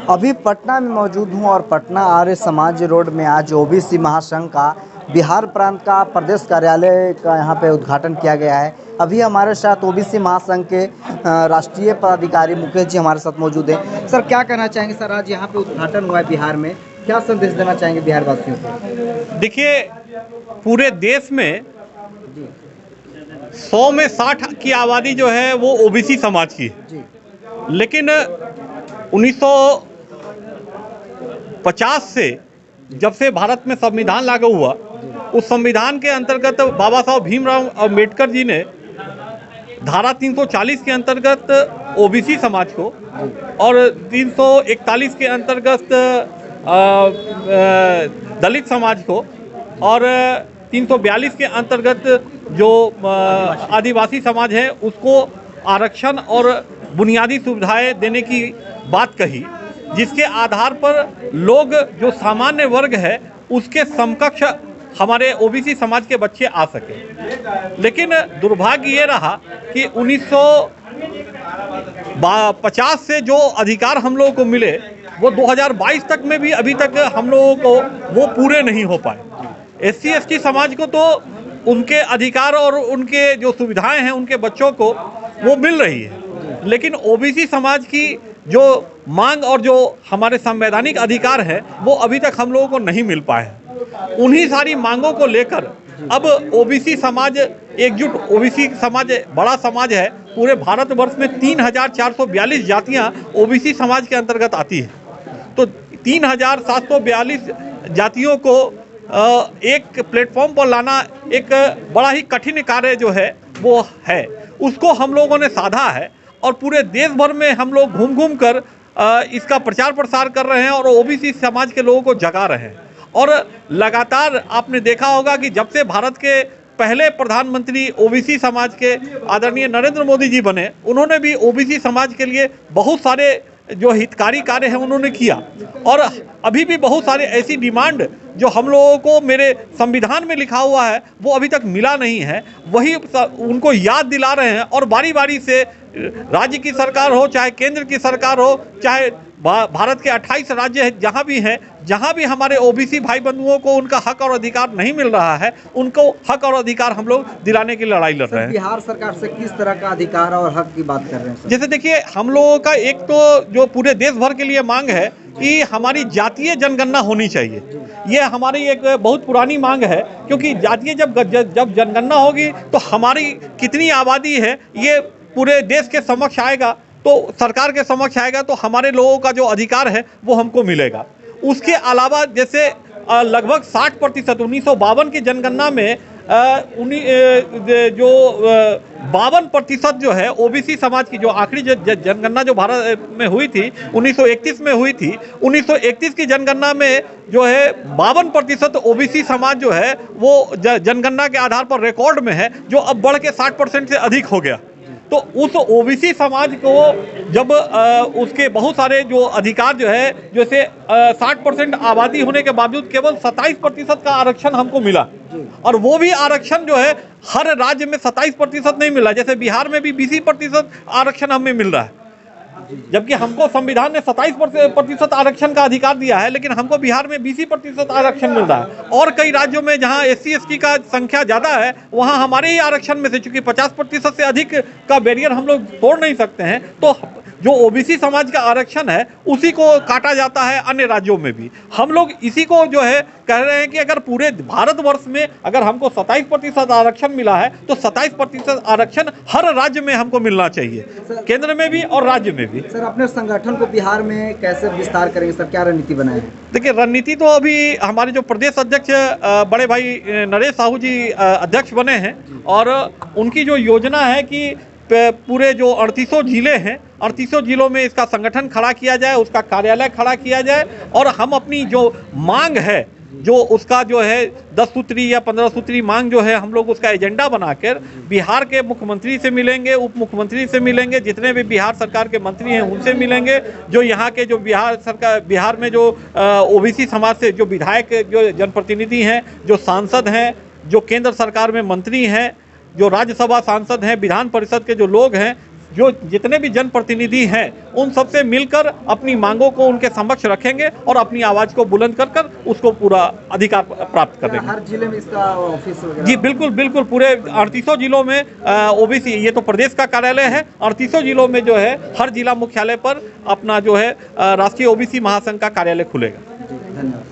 अभी पटना में मौजूद हूँ और पटना आर्य समाज रोड में आज ओबीसी महासंघ का बिहार प्रांत का प्रदेश कार्यालय का यहाँ पे उद्घाटन किया गया है। अभी हमारे साथ ओबीसी महासंघ के राष्ट्रीय पदाधिकारी मुकेश जी हमारे साथ मौजूद हैं। सर, क्या कहना चाहेंगे? सर, आज यहाँ पे उद्घाटन हुआ है बिहार में, क्या संदेश देना चाहेंगे बिहार वासियों को? देखिए, पूरे देश में 100 में 60 की आबादी जो है वो ओबीसी समाज की है। लेकिन 1950 से जब से भारत में संविधान लागू हुआ, उस संविधान के अंतर्गत बाबा साहब भीमराव अम्बेडकर जी ने धारा 340 के अंतर्गत ओबीसी समाज को और 341 के अंतर्गत दलित समाज को और 342 के अंतर्गत जो आदिवासी समाज है उसको आरक्षण और बुनियादी सुविधाएं देने की बात कही, जिसके आधार पर लोग जो सामान्य वर्ग है उसके समकक्ष हमारे ओबीसी समाज के बच्चे आ सके। लेकिन दुर्भाग्य ये रहा कि 1950 से जो अधिकार हम लोगों को मिले वो 2022 तक में भी अभी तक हम लोगों को वो पूरे नहीं हो पाए। SC ST समाज को तो उनके अधिकार और उनके जो सुविधाएं हैं उनके बच्चों को वो मिल रही है, लेकिन ओबीसी समाज की जो मांग और जो हमारे संवैधानिक अधिकार है वो अभी तक हम लोगों को नहीं मिल पाए। उन्हीं सारी मांगों को लेकर अब ओबीसी समाज एकजुट, ओबीसी समाज बड़ा समाज है। पूरे भारतवर्ष में 3442 जातियां ओबीसी समाज के अंतर्गत आती है, तो 3742 जातियों को एक प्लेटफॉर्म पर लाना एक बड़ा ही कठिन कार्य जो है वो है। उसको हम लोगों ने साधा है और पूरे देश भर में हम लोग घूम घूम कर इसका प्रचार प्रसार कर रहे हैं और ओबीसी समाज के लोगों को जगा रहे हैं। और लगातार आपने देखा होगा कि जब से भारत के पहले प्रधानमंत्री ओबीसी समाज के आदरणीय नरेंद्र मोदी जी बने, उन्होंने भी ओबीसी समाज के लिए बहुत सारे जो हितकारी कार्य हैं उन्होंने किया और अभी भी बहुत सारे ऐसी डिमांड जो हम लोगों को मेरे संविधान में लिखा हुआ है वो अभी तक मिला नहीं है, वही उनको याद दिला रहे हैं। और बारी बारी से राज्य की सरकार हो चाहे केंद्र की सरकार हो, चाहे भारत के 28 राज्य हैं, जहाँ भी हमारे ओबीसी भाई बंधुओं को उनका हक और अधिकार नहीं मिल रहा है, उनको हक और अधिकार हम लोग दिलाने की लड़ाई लड़ रहे हैं। बिहार सरकार से किस तरह का अधिकार और हक की बात कर रहे हैं सर? जैसे देखिए, हम लोगों का एक तो जो पूरे देश भर के लिए मांग है कि हमारी जातीय जनगणना होनी चाहिए। ये हमारी एक बहुत पुरानी मांग है, क्योंकि जातीय जब जनगणना होगी तो हमारी कितनी आबादी है ये पूरे देश के समक्ष आएगा, तो सरकार के समक्ष आएगा, तो हमारे लोगों का जो अधिकार है वो हमको मिलेगा। उसके अलावा जैसे लगभग 60% 1952 की जनगणना में 52% जो है ओबीसी समाज की, जो आखिरी जनगणना जो भारत में हुई थी 1931 में हुई थी, 1931 की जनगणना में जो है 52% ओबीसी समाज जो है वो जनगणना के आधार पर रिकॉर्ड में है, जो अब बढ़ के 60% से अधिक हो गया। तो उस ओबीसी समाज को जब उसके बहुत सारे जो अधिकार जो है, जैसे 60% आबादी होने के बावजूद केवल 27% का आरक्षण हमको मिला, और वो भी आरक्षण जो है हर राज्य में 27% नहीं मिला। जैसे बिहार में भी 20% आरक्षण हमें मिल रहा है, जबकि हमको संविधान ने 27% आरक्षण का अधिकार दिया है, लेकिन हमको बिहार में 20% आरक्षण मिल रहा है। और कई राज्यों में जहां SC ST का संख्या ज़्यादा है वहां हमारे ही आरक्षण में से, चूंकि 50% से अधिक का बैरियर हम लोग तोड़ नहीं सकते हैं, तो जो ओबीसी समाज का आरक्षण है उसी को काटा जाता है अन्य राज्यों में भी। हम लोग इसी को जो है कह रहे हैं कि अगर पूरे भारतवर्ष में अगर हमको 27% आरक्षण मिला है तो 27% आरक्षण हर राज्य में हमको मिलना चाहिए, केंद्र में भी और राज्य में भी। सर, अपने संगठन को बिहार में कैसे विस्तार करेंगे सर, क्या रणनीति बनाए? देखिए, रणनीति तो अभी हमारे जो प्रदेश अध्यक्ष बड़े भाई नरेश साहू जी अध्यक्ष बने हैं, और उनकी जो योजना है कि पूरे जो 38 जिले हैं, 38 जिलों में इसका संगठन खड़ा किया जाए, उसका कार्यालय खड़ा किया जाए, और हम अपनी जो मांग है, जो उसका जो है 10 सूत्री या 15 सूत्री मांग जो है, हम लोग उसका एजेंडा बनाकर बिहार के मुख्यमंत्री से मिलेंगे, उप मुख्यमंत्री से मिलेंगे, जितने भी बिहार सरकार के मंत्री हैं उनसे मिलेंगे, जो यहाँ के जो बिहार में जो ओबीसी समाज से जो विधायक, जो जनप्रतिनिधि हैं, जो सांसद हैं, जो केंद्र सरकार में मंत्री हैं, जो राज्यसभा सांसद हैं, विधान परिषद के जो लोग हैं, जो जितने भी जनप्रतिनिधि हैं उन सबसे मिलकर अपनी मांगों को उनके समक्ष रखेंगे और अपनी आवाज को बुलंद कर कर उसको पूरा अधिकार प्राप्त करेंगे। हर जिले में इसका ऑफिस वगैरह? जी बिल्कुल बिल्कुल, पूरे 38 जिलों में ओबीसी, ये तो प्रदेश का कार्यालय है, 38 जिलों में जो है हर जिला मुख्यालय पर अपना जो है राष्ट्रीय ओबीसी महासंघ का कार्यालय खुलेगा। धन्यवाद।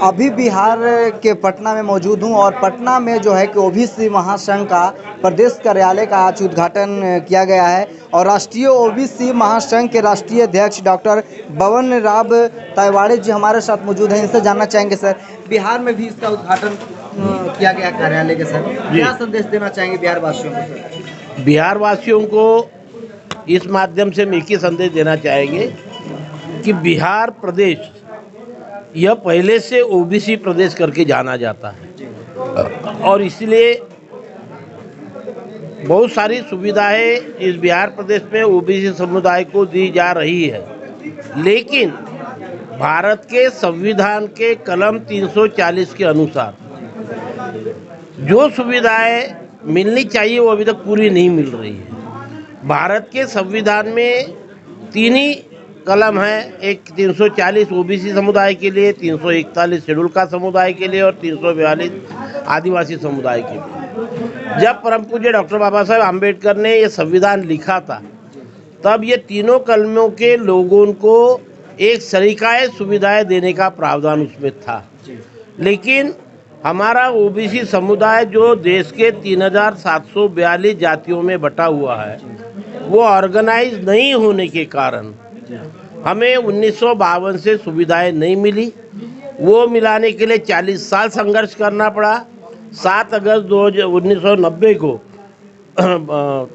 अभी बिहार के पटना में मौजूद हूं और पटना में जो है कि ओबीसी महासंघ का प्रदेश कार्यालय का आज उद्घाटन किया गया है और राष्ट्रीय ओबीसी महासंघ के राष्ट्रीय अध्यक्ष डॉक्टर बवन राव तायवाड़े जी हमारे साथ मौजूद हैं। इनसे जानना चाहेंगे सर, बिहार में भी इसका उद्घाटन किया गया कार्यालय के सर, क्या संदेश देना चाहेंगे बिहार वासियों को सर? बिहार वासियों को इस माध्यम से हम एक ही संदेश देना चाहेंगे कि बिहार प्रदेश यह पहले से ओबीसी प्रदेश करके जाना जाता है और इसलिए बहुत सारी सुविधाएं इस बिहार प्रदेश में ओबीसी समुदाय को दी जा रही है, लेकिन भारत के संविधान के कलम 340 के अनुसार जो सुविधाएं मिलनी चाहिए वो अभी तक पूरी नहीं मिल रही है। भारत के संविधान में 3 ही कलम है, एक 340 ओबीसी समुदाय के लिए, 341 शेड्यूल का समुदाय के लिए और 342 आदिवासी समुदाय के लिए। जब परम पूज्य डॉक्टर बाबा साहेब आम्बेडकर ने ये संविधान लिखा था तब ये तीनों कलमों के लोगों को एक सरीकाए सुविधाएं देने का प्रावधान उसमें था, लेकिन हमारा ओबीसी समुदाय जो देश के 3742 जातियों में बटा हुआ है वो ऑर्गेनाइज नहीं होने के कारण हमें 1952 से सुविधाएं नहीं मिली। वो मिलाने के लिए 40 साल संघर्ष करना पड़ा। 7 अगस्त 1990 को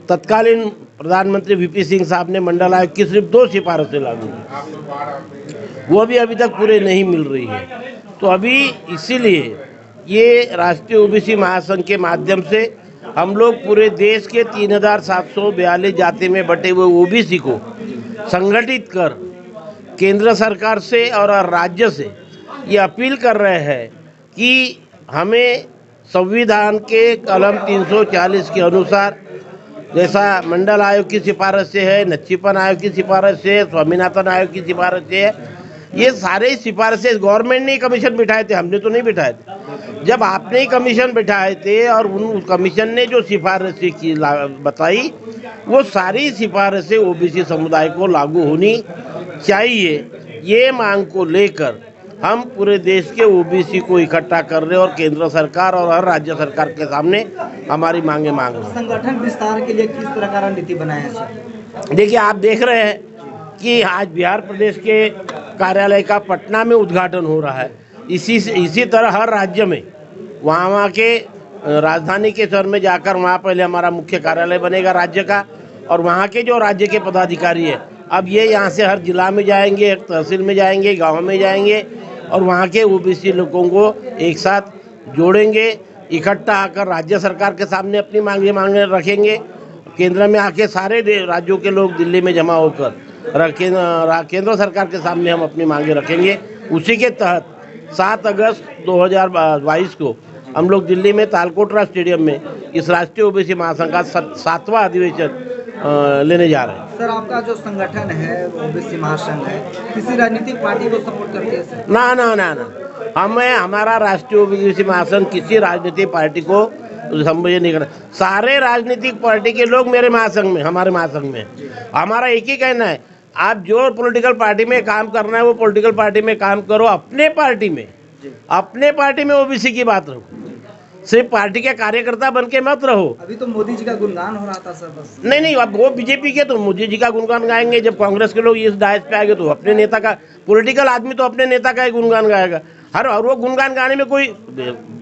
तत्कालीन प्रधानमंत्री वीपी सिंह साहब ने मंडल आयोग की सिर्फ 2 सिफारिशें लागू की, वो भी अभी तक पूरे नहीं मिल रही है। तो अभी इसीलिए ये राष्ट्रीय ओबीसी महासंघ के माध्यम से हम लोग पूरे देश के 3742 जाति में बटे हुए ओबीसी को संगठित कर केंद्र सरकार से और राज्य से ये अपील कर रहे हैं कि हमें संविधान के कलम 340 के अनुसार, जैसा मंडल आयोग की सिफारिश से है, नच्छीपन आयोग की सिफारिश से, स्वामीनाथन आयोग की सिफारिश से है, ये सारे सिफारिशें गवर्नमेंट ने कमीशन बिठाए थे, हमने तो नहीं बिठाए थे। जब आपने ही कमीशन बिठाए थे और उन कमीशन ने जो सिफारिशें की बताई वो सारी सिफारिशें ओबीसी समुदाय को लागू होनी चाहिए, ये मांग को लेकर हम पूरे देश के ओबीसी को इकट्ठा कर रहे हैं और केंद्र सरकार और हर राज्य सरकार के सामने हमारी मांगे मांग रहे हैं। संगठन विस्तार के लिए किस तरह का रणनीति बनाया है सर? देखिए, आप देख रहे हैं कि आज बिहार प्रदेश के कार्यालय का पटना में उद्घाटन हो रहा है। इसी तरह हर राज्य में वहाँ के राजधानी के शहर में जाकर वहाँ पहले हमारा मुख्य कार्यालय बनेगा राज्य का, और वहाँ के जो राज्य के पदाधिकारी है अब ये यहाँ से हर जिला में जाएंगे, एक तहसील में जाएंगे, गांव में जाएंगे और वहाँ के ओबीसी लोगों को एक साथ जोड़ेंगे, इकट्ठा आकर राज्य सरकार के सामने अपनी मांगे रखेंगे। केंद्र में आके सारे राज्यों के लोग दिल्ली में जमा होकर केंद्र सरकार के सामने हम अपनी मांगे रखेंगे। उसी के तहत 7 अगस्त 2022 को हम लोग दिल्ली में तालकोटरा स्टेडियम में इस राष्ट्रीय ओबीसी महासंघ का 7वां अधिवेशन लेने जा रहे हैं। सर, आपका जो संगठन है ओबीसी महासंघ है, किसी राजनीतिक पार्टी को सपोर्ट करती है सर? ना, हमारा राष्ट्रीय ओबीसी महासंघ किसी राजनीतिक पार्टी को संबोधित नहीं करता। सारे राजनीतिक पार्टी के लोग मेरे महासंघ में, हमारे महासंघ में। हमारा एक ही कहना है, आप जो पॉलिटिकल पार्टी में काम करना है वो पॉलिटिकल पार्टी में काम करो, अपने पार्टी में ओबीसी की बात रखो, सिर्फ पार्टी के कार्यकर्ता बन के मत रहो। अभी तो मोदी जी का गुणगान हो रहा था सर, बस। नहीं, अब वो बीजेपी के तो मोदी जी का गुणगान गाएंगे, जब कांग्रेस के लोग इस डायस पे आएंगे तो अपने नेता का, पॉलिटिकल आदमी तो अपने नेता का ही गुणगान गाएगा। और वो गुणगान गाने में कोई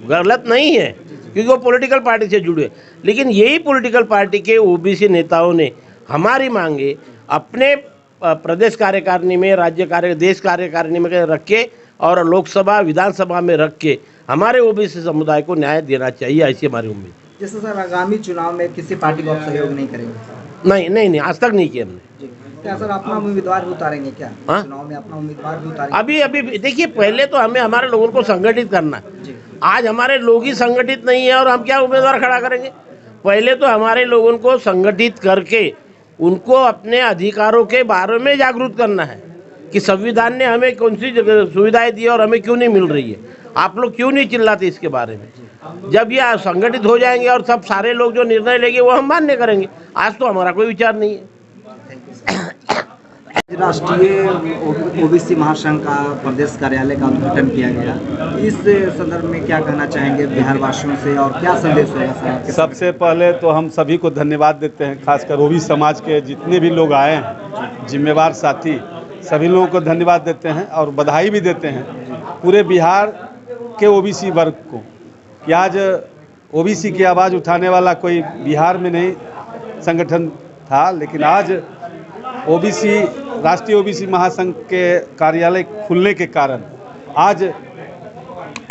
गलत नहीं है क्योंकि वो पॉलिटिकल पार्टी से जुड़े, लेकिन यही पॉलिटिकल पार्टी के ओबीसी नेताओं ने हमारी मांगे अपने प्रदेश कार्यकारिणी में, देश कार्यकारिणी में रख के और लोकसभा विधानसभा में रख के हमारे ओबीसी समुदाय को न्याय देना चाहिए, ऐसी हमारी उम्मीद। जैसे सर, आगामी चुनाव में किसी पार्टी को आप सहयोग नहीं करेंगे? नहीं, आज तक नहीं किया हमने। क्या सर, अपना उम्मीदवार भी उतारेंगे क्या? चुनाव में अपना उम्मीदवार भी उतारेंगे? अभी देखिए, पहले तो हमें हमारे लोगों को संगठित करना है। आज हमारे लोग ही संगठित नहीं है और हम क्या उम्मीदवार खड़ा करेंगे? पहले तो हमारे लोगों को संगठित करके उनको अपने अधिकारों के बारे में जागरूक करना है कि संविधान ने हमें कौन सी सुविधाएं दी और हमें क्यों नहीं मिल रही है। आप लोग क्यों नहीं चिल्लाते इसके बारे में। जब ये संगठित हो जाएंगे और सब सारे लोग जो निर्णय लेंगे वो हम मान्य करेंगे। आज तो हमारा कोई विचार नहीं है। राष्ट्रीय ओबीसी महासंघ का प्रदेश कार्यालय का उद्घाटन किया गया, इस संदर्भ में क्या कहना चाहेंगे बिहार वासियों से और क्या संदेश होगा सर? सबसे पहले तो हम सभी को धन्यवाद देते हैं, खासकर ओबीसी समाज के जितने भी लोग आए हैं, जिम्मेवार साथी, सभी लोगों को धन्यवाद देते हैं और बधाई भी देते हैं पूरे बिहार के ओबीसी वर्ग को कि आज ओबीसी की आवाज़ उठाने वाला कोई बिहार में नहीं संगठन था, लेकिन आज ओबीसी राष्ट्रीय ओबीसी महासंघ के कार्यालय खुलने के कारण आज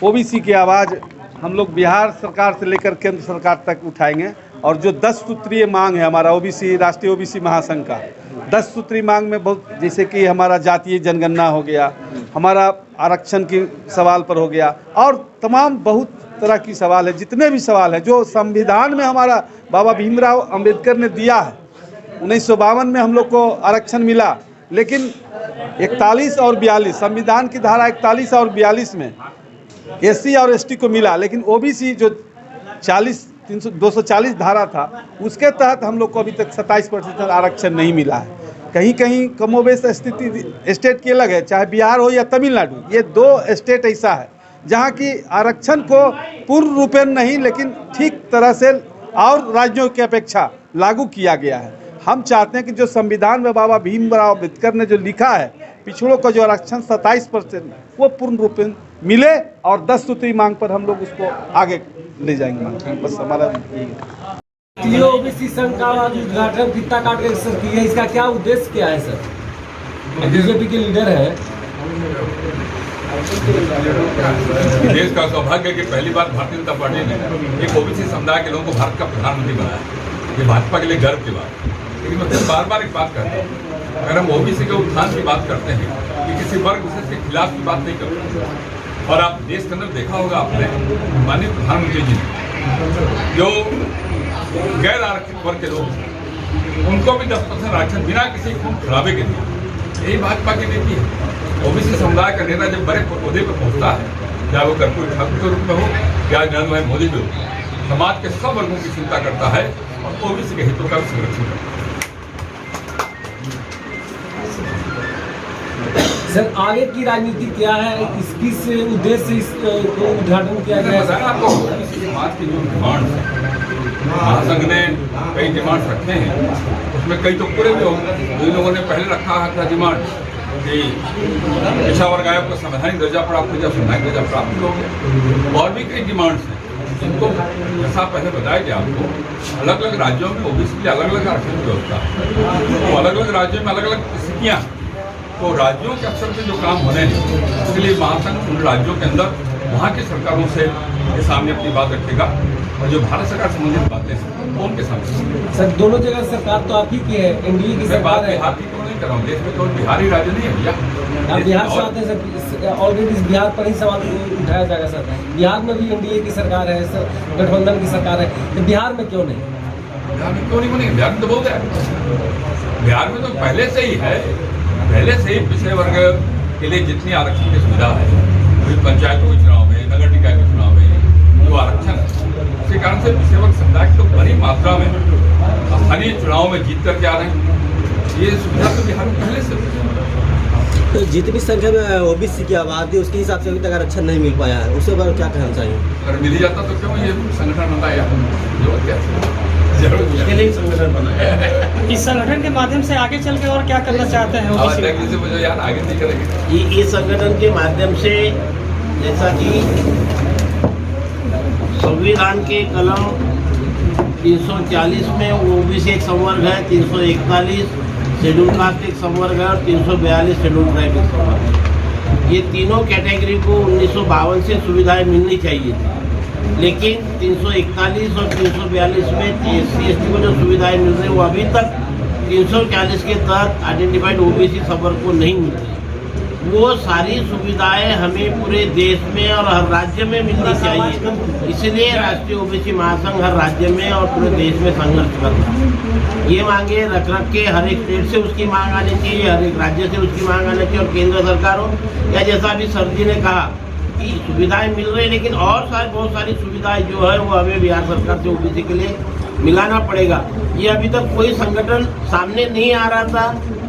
ओबीसी की आवाज़ हम लोग बिहार सरकार से लेकर केंद्र सरकार तक उठाएंगे। और जो 10 सूत्रीय मांग है हमारा ओबीसी राष्ट्रीय ओबीसी महासंघ का, 10 सूत्रीय मांग में बहुत, जैसे कि हमारा जातीय जनगणना हो गया, हमारा आरक्षण की सवाल पर हो गया और तमाम बहुत तरह की सवाल है, जितने भी सवाल है जो संविधान में हमारा बाबा भीमराव अंबेडकर ने दिया है। 1952 में हम लोग को आरक्षण मिला, लेकिन 41 और 42 संविधान की धारा 41 और 42 में एससी और एसटी को मिला, लेकिन ओबीसी जो 240 धारा था उसके तहत हम लोग को अभी तक 27% आरक्षण नहीं मिला है। कहीं कहीं कमोबेश स्थिति स्टेट की अलग है, चाहे बिहार हो या तमिलनाडु, ये 2 स्टेट ऐसा है जहाँ की आरक्षण को पूर्ण रूपेण नहीं लेकिन ठीक तरह से और राज्यों की अपेक्षा लागू किया गया है। हम चाहते हैं कि जो संविधान में बाबा भीमराव अम्बेडकर ने जो लिखा है, पिछड़ों को जो आरक्षण 27% वो पूर्ण रूप में मिले और 10 सूत्री मांग पर हम लोग उसको आगे ले जाएंगे। बस हमारा यही है। ओबीसी संघ का उद्घाटन कितना काट के सर की है, इसका क्या उद्देश्य क्या है सर? बीजेपी के लीडर है। देश का सौभाग्य है कि पहली बार भारतीय जनता पार्टी ने एक ओबीसी समुदाय के लोगों को भारत का प्रधानमंत्री बनाया। ये भाजपा के लिए गर्व की बात है। लेकिन मैं फिर बार बार एक बात कहता हूँ, अगर हम ओबीसी के उत्थान की बात करते हैं कि किसी वर्ग विशेष के खिलाफ की बात नहीं करते। और आप देश के अंदर देखा होगा आपने, माननीय प्रधानमंत्री जी ने जो गैर आरक्षित वर्ग के लोग उनको भी 10% आरक्षण बिना किसी खून खराबे के दिए। यही भाजपा की नीति है। ओबीसी समुदाय का नेता जब बड़े पौधे पर पहुंचता है, चाहे वो कर्पूरी ठाकुर के रूप में हो या नरेंद्र भाई मोदी के रूप में, समाज के सब वर्गों की चिंता करता है और ओबीसी के हितों का संरक्षण करता है। सर आगे की राजनीति क्या है, किस उद्देश्य से इसको उद्घाटन किया गया है? आपको समाज की जो डिमांड है, महासंघ ने कई डिमांड्स रखे हैं, उसमें कई तो पूरे भी होंगे। जो लोगों ने पहले रखा था डिमांड कि पिछड़ा वर्ग आयोग को संवैधानिक दर्जा प्राप्त हो जाए, संवैधानिक दर्जा प्राप्त हो गया। और भी कई डिमांड्स हैं जिनको जैसा पहले बताया गया आपको, अलग अलग राज्यों में ओबीसी के लिए अलग अलग आरक्षण की व्यवस्था है। तो अलग अलग राज्यों में अलग अलग स्थितियाँ, तो राज्यों के अक्सर से जो काम होने हैं उसके लिए महासंघ उन राज्यों के अंदर वहाँ की सरकारों से के सामने अपनी बात रखेगा और जो भारत सरकार संबंधित बातें हैं वो उनके सामने। सर दोनों जगह सरकार तो आप ही की है, एनडीए की सरकार है। बिहार की तो नहीं कर रहा हूँ, देश में तो बिहारी राज्य नहीं है भैया। आप बिहार से आते हैं सर, ऑलरेडी बिहार पर ही सवाल उठाया जाएगा सर। बिहार में भी एनडीए की सरकार है, गठबंधन की सरकार है, तो बिहार में क्यों नहीं? बिहार में क्यों नहीं बनेगी? बिहार में तो बहुत है। बिहार में तो पहले से ही है, पहले से ही पिछड़े वर्ग के लिए जितनी आरक्षण की सुविधा है, पंचायतों के चुनाव में, नगर निकाय के चुनाव में जो आरक्षण है, उसके कारण से पिछड़े वर्ग समुदाय के लोग बड़ी मात्रा में स्थानीय चुनाव में जीत करके आ रहे हैं। ये सुविधा तो बिहार में पहले से। तो जितनी संख्या में ओबीसी की आबादी उसके हिसाब से अभी तक आरक्षण नहीं मिल पाया है, उसके बारे में क्या कहना चाहिए? अगर मिल जाता तो क्यों ये संगठन बनाया? जरूरत क्या इसके लिए संगठन बनाया। इस संगठन के माध्यम से आगे चल के और क्या करना चाहते हैं? मुझे यार आगे नहीं करेंगे। इस संगठन के माध्यम से जैसा कि संविधान के कलम 340 में ओबीसी एक संवर्ग है, 341 शेड्यूल कास्ट एक संवर्ग है और 342 शेड्यूल ट्राइब एक संवर्ग है। ये तीनों कैटेगरी को 1952 से सुविधाएं मिलनी चाहिए थी, लेकिन 341 और 342 में SC/ST को जो सुविधाएं मिल रही है वो अभी तक 340 के तहत आइडेंटिफाइड ओबीसी संवर्ग को नहीं मिल रही। वो सारी सुविधाएं हमें पूरे देश में और हर राज्य में मिलनी चाहिए। इसलिए राष्ट्रीय ओबीसी महासंघ हर राज्य में और पूरे देश में संघर्ष कर रहा है। ये मांगे रख रख के हर एक स्टेट से उसकी मांग आनी चाहिए, हर एक राज्य से उसकी मांग आनी चाहिए, और केंद्र सरकार हो या जैसा अभी सर जी ने कहा कि सुविधाएं मिल रही, लेकिन और बहुत सारी सुविधाएं जो है वो हमें बिहार सरकार से ओबीसी के लिए मिलाना पड़ेगा। ये अभी तक कोई संगठन सामने नहीं आ रहा था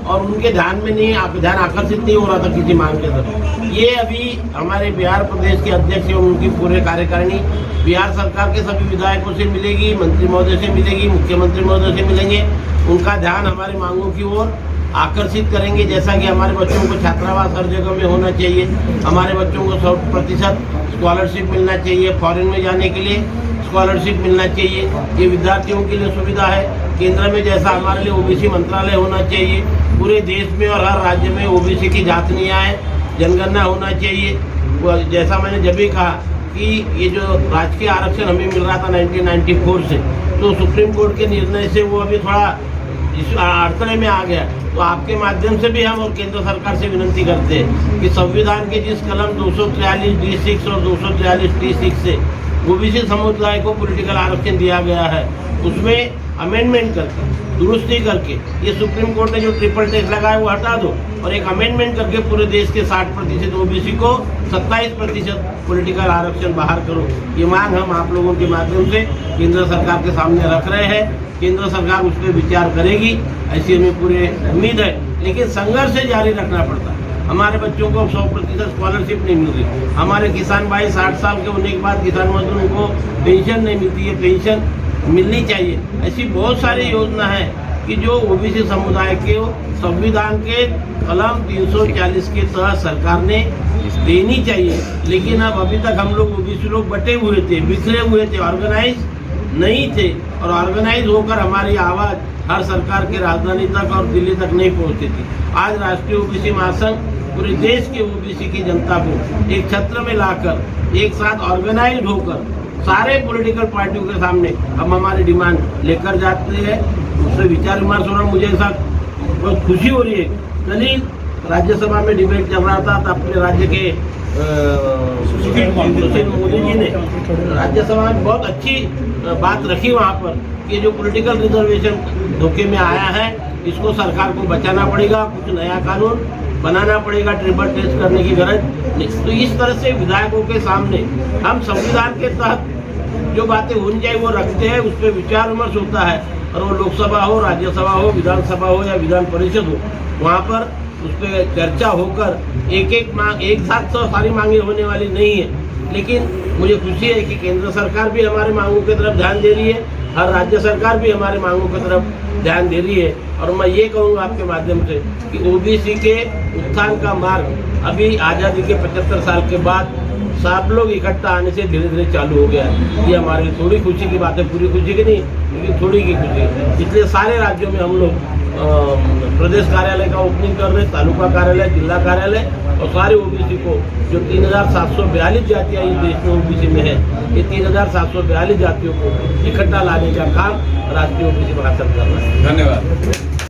और उनके ध्यान में नहीं ध्यान आकर्षित नहीं हो रहा था किसी मांग के तरफ। ये अभी हमारे बिहार प्रदेश के अध्यक्ष एवं उनकी पूरे कार्यकारिणी बिहार सरकार के सभी विधायकों से मिलेगी, मंत्री महोदय से मिलेगी, मुख्यमंत्री महोदय से मिलेंगे। उनका ध्यान हमारी मांगों की ओर आकर्षित करेंगे, जैसा कि हमारे बच्चों को छात्रावास हर जगह में होना चाहिए, हमारे बच्चों को 100% स्कॉलरशिप मिलना चाहिए, फॉरेन में जाने के लिए स्कॉलरशिप मिलना चाहिए, ये विद्यार्थियों के लिए सुविधा है। केंद्र में जैसा हमारे लिए ओबीसी मंत्रालय होना चाहिए, पूरे देश में और हर राज्य में ओबीसी की जांच न्याय जनगणना होना चाहिए। जैसा मैंने जब भी कहा कि ये जो राजकीय आरक्षण हमें मिल रहा था 1994 से, तो सुप्रीम कोर्ट के निर्णय से वो अभी थोड़ा इस अड़चने में आ गया। तो आपके माध्यम से भी हम और केंद्र सरकार से विनती करते हैं कि संविधान के जिस कलम 243D6 और 243D6 से ओबीसी समुदाय को पॉलिटिकल आरक्षण दिया गया है, उसमें अमेंडमेंट करके दुरुस्ती करके ये सुप्रीम कोर्ट ने जो ट्रिपल टैक्स लगाया वो हटा दो और एक अमेंडमेंट करके पूरे देश के 60% ओबीसी को 27% पॉलिटिकल आरक्षण बाहर करो। ये मांग हम आप लोगों के माध्यम से केंद्र सरकार के सामने रख रहे हैं। केंद्र सरकार उस पर विचार करेगी, ऐसी हमें पूरी उम्मीद है। लेकिन संघर्ष से जारी रखना पड़ता है। हमारे बच्चों को 100% स्कॉलरशिप नहीं मिल रही, हमारे किसान भाई 60 साल के होने के बाद किसान मजदूरों को पेंशन नहीं मिलती है, पेंशन मिलनी चाहिए। ऐसी बहुत सारी योजना है कि जो ओबीसी समुदाय के संविधान के कलम 340 के तहत सरकार ने देनी चाहिए। लेकिन अब अभी तक हम लोग ओबीसी लोग बटे हुए थे, बिखरे हुए थे, ऑर्गेनाइज नहीं थे, और ऑर्गेनाइज होकर हमारी आवाज़ हर सरकार के राजधानी तक और दिल्ली तक नहीं पहुंचती थी। आज राष्ट्रीय ओबीसी महासंघ पूरे देश के ओबीसी की जनता को एक छत्र में लाकर एक साथ ऑर्गेनाइज होकर सारे पॉलिटिकल पार्टियों के सामने हम हमारी डिमांड लेकर जाते हैं। उससे विचार विमर्श हो रहा, मुझे ऐसा बहुत खुशी हो रही है। कल ही राज्यसभा में डिबेट चल रहा था, तो अपने राज्य के सुशील मोदी जी ने राज्यसभा में बहुत अच्छी बात रखी वहाँ पर कि जो पॉलिटिकल रिजर्वेशन धोखे में आया है, इसको सरकार को बचाना पड़ेगा, कुछ नया कानून बनाना पड़ेगा, ट्रिपल टेस्ट करने की गरज नहीं। तो इस तरह से विधायकों के सामने हम संविधान के तहत जो बातें होनी चाहिए वो रखते हैं, उस पर विचार विमर्श होता है, और वो लोकसभा हो, राज्यसभा हो, विधानसभा हो या विधान परिषद हो, वहाँ पर उस पर चर्चा होकर एक मांग एक साथ तो सारी मांगे होने वाली नहीं है। लेकिन मुझे खुशी है कि केंद्र सरकार भी हमारे मांगों की तरफ ध्यान दे रही है, हर राज्य सरकार भी हमारे मांगों की तरफ ध्यान दे रही है। और मैं ये कहूँगा आपके माध्यम से कि ओबीसी के उत्थान का मार्ग अभी आज़ादी के 75 साल के बाद सब लोग इकट्ठा आने से धीरे धीरे चालू हो गया है। ये हमारे लिए थोड़ी खुशी की बात है, पूरी खुशी की नहीं, लेकिन थोड़ी की खुशी। इसलिए सारे राज्यों में हम लोग प्रदेश कार्यालय का ओपनिंग कर रहे, तालुका कार्यालय, जिला कार्यालय, और सारे ओबीसी को जो 3742 जातियाँ इस देश में ओबीसी में है, ये 3742 जातियों को इकट्ठा लाने का काम राष्ट्रीय ओबीसी महासंघ कर रहा है। धन्यवाद।